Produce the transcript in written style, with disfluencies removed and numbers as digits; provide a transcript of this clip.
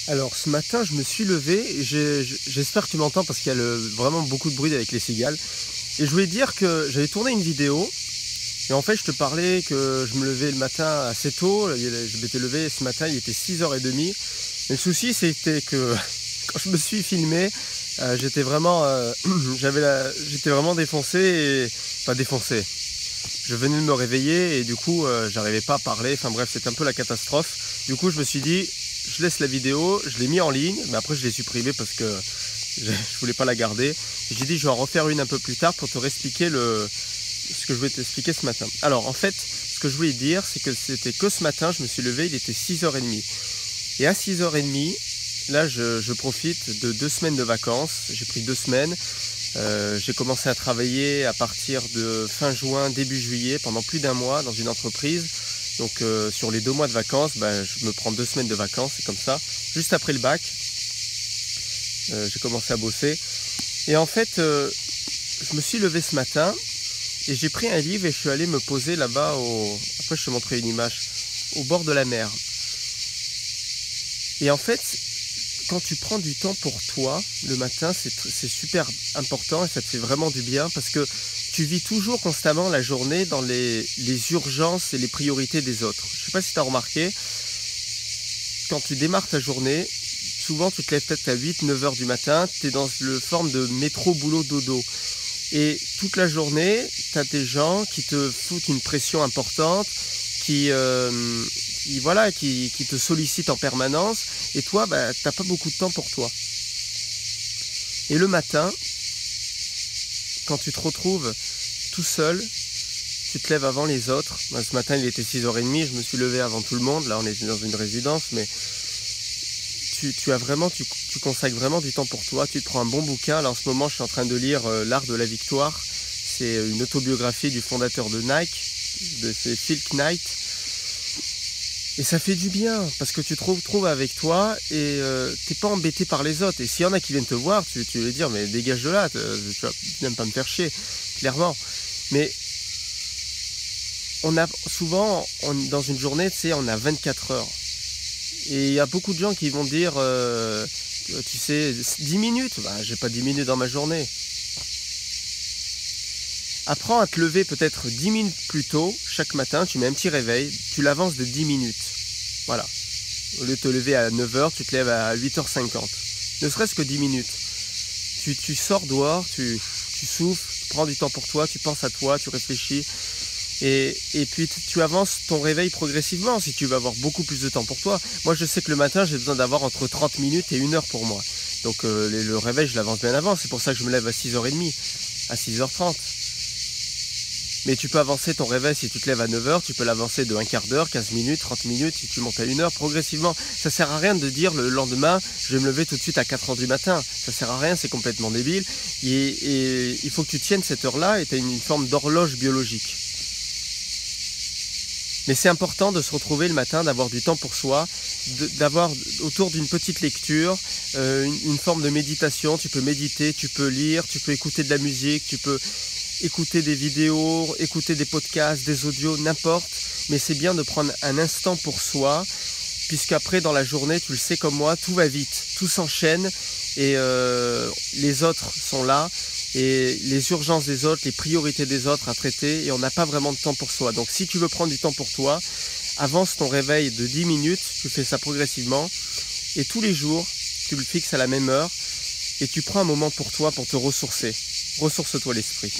Alors ce matin je me suis levé et j'espère que tu m'entends parce qu'il y a vraiment beaucoup de bruit avec les cigales. Et je voulais te dire que j'avais tourné une vidéo et en fait je te parlais que je me levais le matin assez tôt. Je m'étais levé ce matin, il était 6h30. Mais le souci c'était que quand je me suis filmé, j'étais vraiment, j'étais vraiment défoncé et pas défoncé. Je venais de me réveiller et du coup j'arrivais pas à parler. Enfin bref, c'était un peu la catastrophe. Du coup je me suis dit, je laisse la vidéo, je l'ai mis en ligne, mais après je l'ai supprimée parce que je voulais pas la garder. J'ai dit je vais en refaire une un peu plus tard pour te réexpliquer ce que je voulais t'expliquer ce matin. Alors en fait, ce que je voulais dire, c'est que c'était que ce matin, je me suis levé, il était 6h30. Et à 6h30, là je profite de 2 semaines de vacances. J'ai pris 2 semaines. J'ai commencé à travailler à partir de fin juin, début juillet, pendant plus d'1 mois dans une entreprise. Donc sur les 2 mois de vacances, je me prends 2 semaines de vacances, c'est comme ça. Juste après le bac, j'ai commencé à bosser. Et en fait, je me suis levé ce matin et j'ai pris un livre et je suis allé me poser là-bas, après je te montrerai une image, au bord de la mer. Et en fait, quand tu prends du temps pour toi le matin, c'est super important et ça te fait vraiment du bien parce que tu vis toujours constamment la journée dans les urgences et les priorités des autres. Je ne sais pas si tu as remarqué, quand tu démarres ta journée, souvent tu te lèves peut-être à 8-9 heures du matin, tu es dans le forme de métro, boulot, dodo. Et toute la journée, tu as des gens qui te foutent une pression importante, qui te sollicitent en permanence, et toi, tu n'as pas beaucoup de temps pour toi. Et le matin, quand tu te retrouves tout seul, tu te lèves avant les autres. Ce matin, il était 6h30, je me suis levé avant tout le monde. Là, on est dans une résidence, mais tu consacres vraiment du temps pour toi. Tu te prends un bon bouquin. Là, en ce moment, je suis en train de lire L'Art de la Victoire. C'est une autobiographie du fondateur de Nike, c'est Phil Knight. Et ça fait du bien, parce que tu te retrouves avec toi et t'es pas embêté par les autres. Et s'il y en a qui viennent te voir, tu vas dire, mais dégage de là, tu n'aimes pas me faire chier, clairement. Mais on a souvent, dans une journée, tu sais, on a 24 heures. Et il y a beaucoup de gens qui vont dire, tu sais, 10 minutes, j'ai pas 10 minutes dans ma journée. Apprends à te lever peut-être 10 minutes plus tôt, chaque matin, tu mets un petit réveil, tu l'avances de 10 minutes. Voilà. Au lieu de te lever à 9h, tu te lèves à 8h50. Ne serait-ce que 10 minutes. Tu sors dehors, tu souffles, tu prends du temps pour toi, tu penses à toi, tu réfléchis. Et puis tu avances ton réveil progressivement si tu veux avoir beaucoup plus de temps pour toi. Moi je sais que le matin j'ai besoin d'avoir entre 30 minutes et 1 heure pour moi. Donc le réveil je l'avance bien avant, c'est pour ça que je me lève à 6h30, à 6h30. Mais tu peux avancer ton réveil si tu te lèves à 9h, tu peux l'avancer de un quart d'heure, 15 minutes, 30 minutes, si tu montes à 1 heure progressivement. Ça sert à rien de dire le lendemain, je vais me lever tout de suite à 4h du matin. Ça sert à rien, c'est complètement débile. Et il faut que tu tiennes cette heure-là et tu as une forme d'horloge biologique. Mais c'est important de se retrouver le matin, d'avoir du temps pour soi, d'avoir autour d'une petite lecture, une forme de méditation. Tu peux méditer, tu peux lire, tu peux écouter de la musique, tu peux écouter des vidéos, écouter des podcasts, des audios, n'importe. Mais c'est bien de prendre un instant pour soi, puisqu'après dans la journée, tu le sais comme moi, tout va vite, tout s'enchaîne et les autres sont là. Et les urgences des autres, les priorités des autres à traiter et on n'a pas vraiment de temps pour soi. Donc si tu veux prendre du temps pour toi, avance ton réveil de 10 minutes, tu fais ça progressivement et tous les jours, tu le fixes à la même heure et tu prends un moment pour toi pour te ressourcer. Ressource-toi l'esprit.